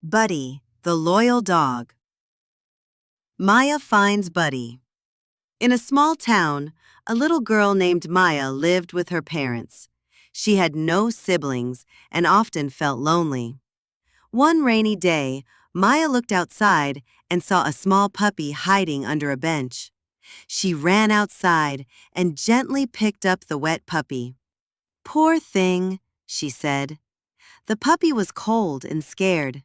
Buddy, the loyal dog. Maya finds Buddy. In a small town, a little girl named Maya lived with her parents. She had no siblings and often felt lonely. One rainy day, Maya looked outside and saw a small puppy hiding under a bench. She ran outside and gently picked up the wet puppy. "Poor thing," she said. The puppy was cold and scared.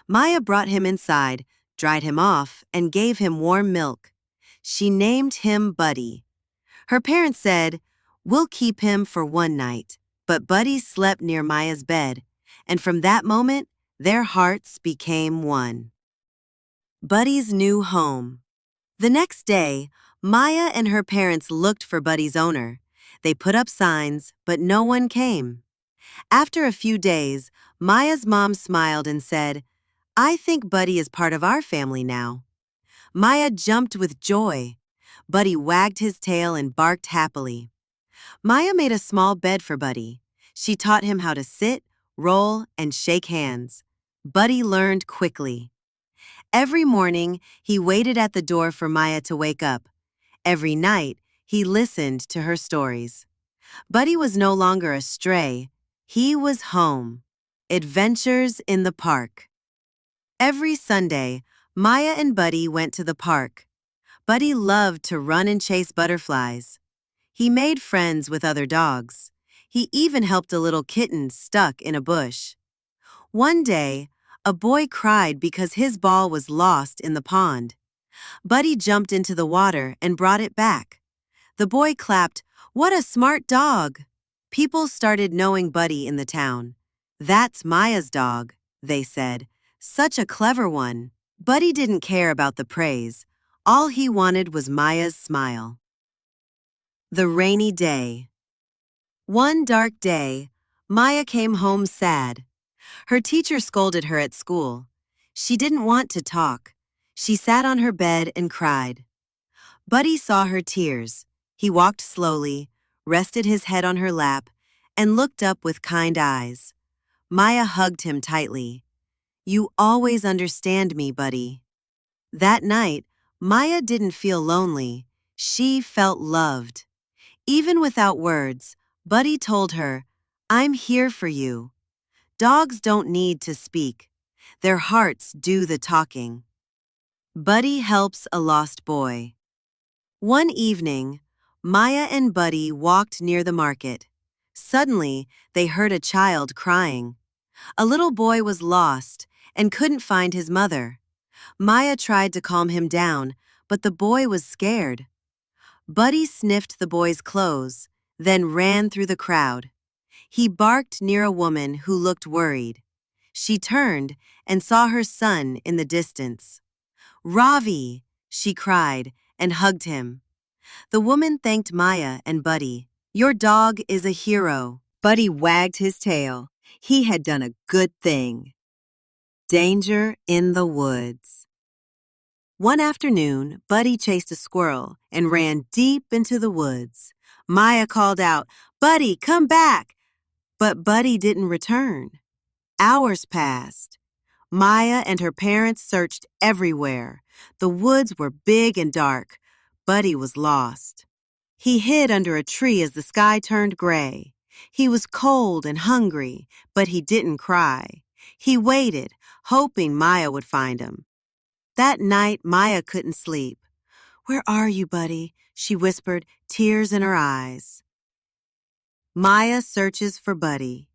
Maya brought him inside, dried him off, and gave him warm milk. She named him Buddy. Her parents said, "We'll keep him for one night." But Buddy slept near Maya's bed, and from that moment, their hearts became one. Buddy's new home. The next day, Maya and her parents looked for Buddy's owner. They put up signs, but no one came. After a few days, Maya's mom smiled and said, "I think Buddy is part of our family now." Maya jumped with joy. Buddy wagged his tail and barked happily. Maya made a small bed for Buddy. She taught him how to sit, roll, and shake hands. Buddy learned quickly. Every morning, he waited at the door for Maya to wake up. Every night, he listened to her stories. Buddy was no longer a stray. He was home. Adventures in the park. Every Sunday, Maya and Buddy went to the park. Buddy loved to run and chase butterflies. He made friends with other dogs. He even helped a little kitten stuck in a bush. One day, a boy cried because his ball was lost in the pond. Buddy jumped into the water and brought it back. The boy clapped, "What a smart dog!" People started knowing Buddy in the town. "That's Maya's dog," they said. "Such a clever one." Buddy didn't care about the praise. All he wanted was Maya's smile. The rainy day. One dark day, Maya came home sad. Her teacher scolded her at school. She didn't want to talk. She sat on her bed and cried. Buddy saw her tears. He walked slowly, rested his head on her lap, and looked up with kind eyes. Maya hugged him tightly. "You always understand me, Buddy." That night, Maya didn't feel lonely. She felt loved. Even without words, Buddy told her, "I'm here for you." Dogs don't need to speak. Their hearts do the talking. Buddy helps a lost boy. One evening, Maya and Buddy walked near the market. Suddenly, they heard a child crying. A little boy was lost and couldn't find his mother. Maya tried to calm him down, but the boy was scared. Buddy sniffed the boy's clothes, then ran through the crowd. He barked near a woman who looked worried. She turned and saw her son in the distance. "Ravi!" she cried and hugged him. The woman thanked Maya and Buddy. "Your dog is a hero." Buddy wagged his tail. He had done a good thing. Danger in the woods. One afternoon, Buddy chased a squirrel and ran deep into the woods. Maya called out, "Buddy, come back!" But Buddy didn't return. Hours passed. Maya and her parents searched everywhere. The woods were big and dark. Buddy was lost. He hid under a tree as the sky turned gray. He was cold and hungry, but he didn't cry. He waited, hoping Maya would find him. That night, Maya couldn't sleep. "Where are you, Buddy?" she whispered, tears in her eyes. Maya searches for Buddy.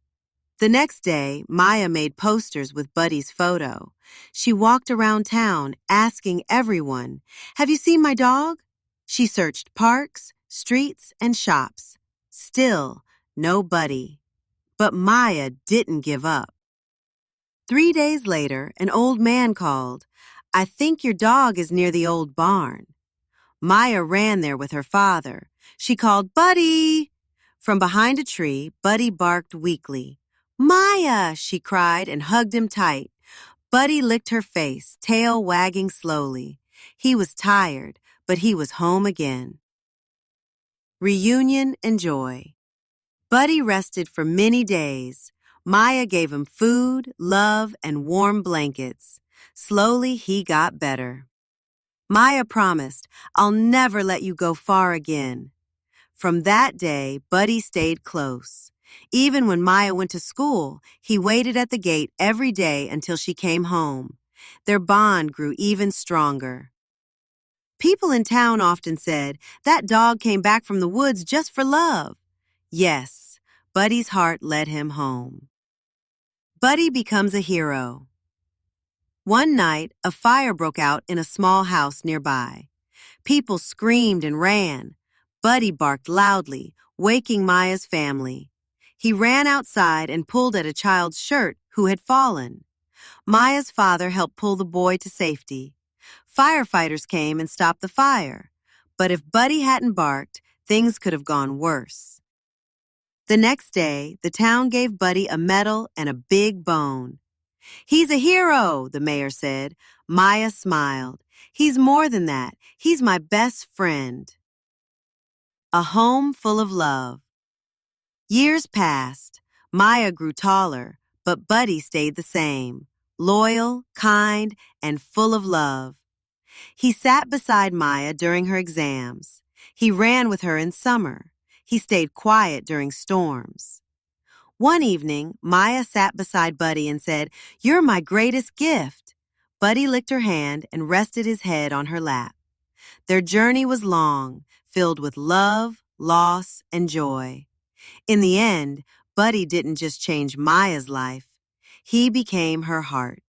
The next day, Maya made posters with Buddy's photo. She walked around town asking everyone, "Have you seen my dog?" She searched parks, streets, and shops. Still, no Buddy. But Maya didn't give up. 3 days later, an old man called. "I think your dog is near the old barn." Maya ran there with her father. She called, "Buddy!" From behind a tree, Buddy barked weakly. "Maya!" she cried and hugged him tight. Buddy licked her face, tail wagging slowly. He was tired, but he was home again. Reunion and joy. Buddy rested for many days. Maya gave him food, love, and warm blankets. Slowly, he got better. Maya promised, "I'll never let you go far again." From that day, Buddy stayed close. Even when Maya went to school, he waited at the gate every day until she came home. Their bond grew even stronger. People in town often said, "That dog came back from the woods just for love." Yes, Buddy's heart led him home. Buddy becomes a hero. One night, a fire broke out in a small house nearby. People screamed and ran. Buddy barked loudly, waking Maya's family. He ran outside and pulled at a child's shirt who had fallen. Maya's father helped pull the boy to safety. Firefighters came and stopped the fire. But if Buddy hadn't barked, things could have gone worse. The next day, the town gave Buddy a medal and a big bone. "He's a hero," the mayor said. Maya smiled. "He's more than that. He's my best friend." A home full of love. Years passed. Maya grew taller, but Buddy stayed the same. Loyal, kind, and full of love. He sat beside Maya during her exams. He ran with her in summer. He stayed quiet during storms. One evening, Maya sat beside Buddy and said, "You're my greatest gift." Buddy licked her hand and rested his head on her lap. Their journey was long, filled with love, loss, and joy. In the end, Buddy didn't just change Maya's life. He became her heart.